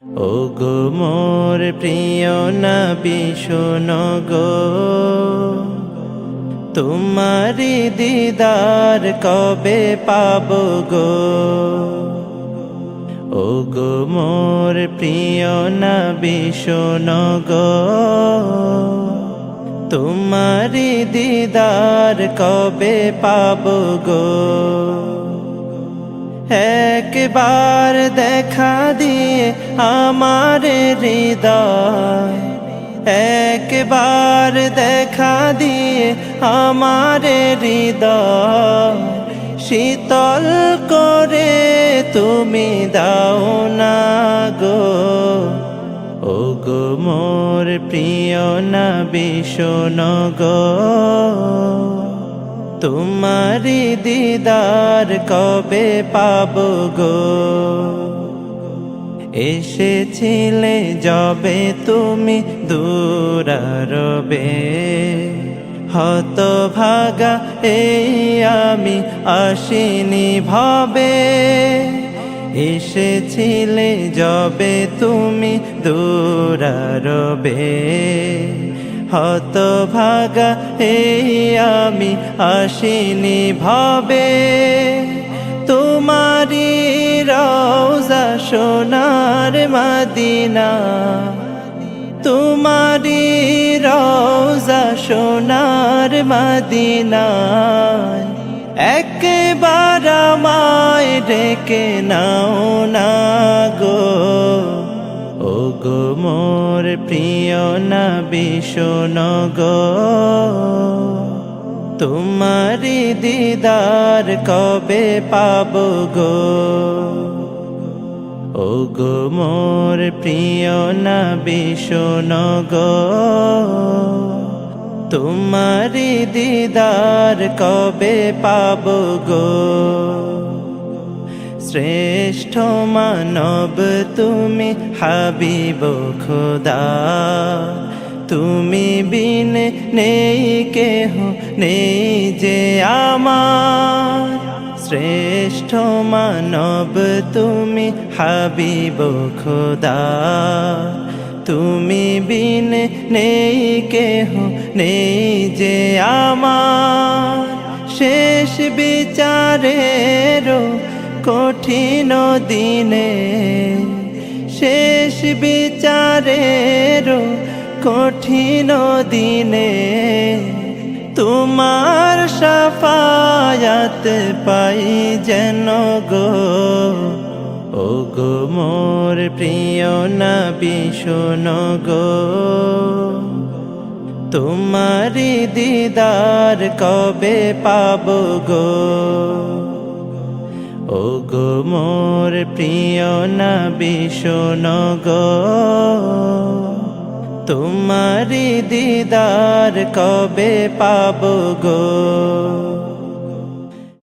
ওগো মোর প্রিয় নবী শোনো গো, তোমারি দিদার কবে পাবো গো। ওগো মোর প্রিয় নবী শোনো গো, তোমারি দিদার কবে পাবো গো। একবার দেখা দিয়ে আমার হৃদয়, একবার দেখা দিয়ে আমার হৃদয় শীতল করে তুমি দাও না গো। ওগো মোর প্রিয় নবী শোনো গো, তোমারি দিদার কবে পাবো গো। এসেছিলে যবে তুমি দূরারবে, হতভাগা এই আমি আসিনি ভবে। এসেছিলে যবে তুমি দূরারবে, হতভাগা এই আমি আসিনি ভবে। তোমারি রওজা সোনার মদিনা, তোমারি রওজা সোনার মদিনা, একবার আমায় ডেকে নাও না গো। ওগো মোর প্রিয় নবী শোনো গো, তোমারি দিদার কবে পাবো গো। ওগো মোর প্রিয় নবী শোনো গো, তোমারি দিদার কবে পাবো গো। শ্রেষ্ঠ মানব তুমি হাবিব খোদা, তুমি বিন নেই কেহ নেই যে আমার। শ্রেষ্ঠ মানব তুমি হাবিব খোদা, তুমি বিন নেই কেহ নেই যে আমার। শেষ বিচারেরও কঠিন দিনে, শেষ বিচারেরও কঠিন দিনে, তোমার শাফায়াত পাই যেন গো। ওগো মোর প্রিয় নবী শোনো গো, তোমারি দিদার কবে পাবো গো। ওগো মোর প্রিয় নবী শোনো গো, তোমারি দিদার কবে পাবো গো।